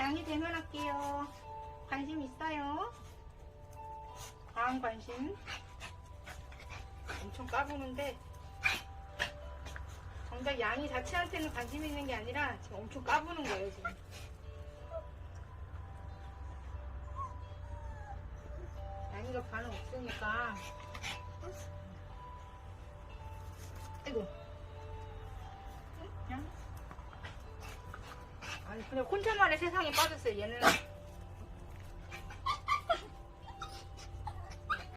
양이 되면 할게요. 관심 있어요? 과한 관심. 엄청 까부는데 정작 양이 자체한테는 관심이 있는 게 아니라 지금 엄청 까부는 거예요 지금. 양이가 반응 없으니까. 아이고. 아니 그냥 혼자만의 세상에 빠졌어요. 얘는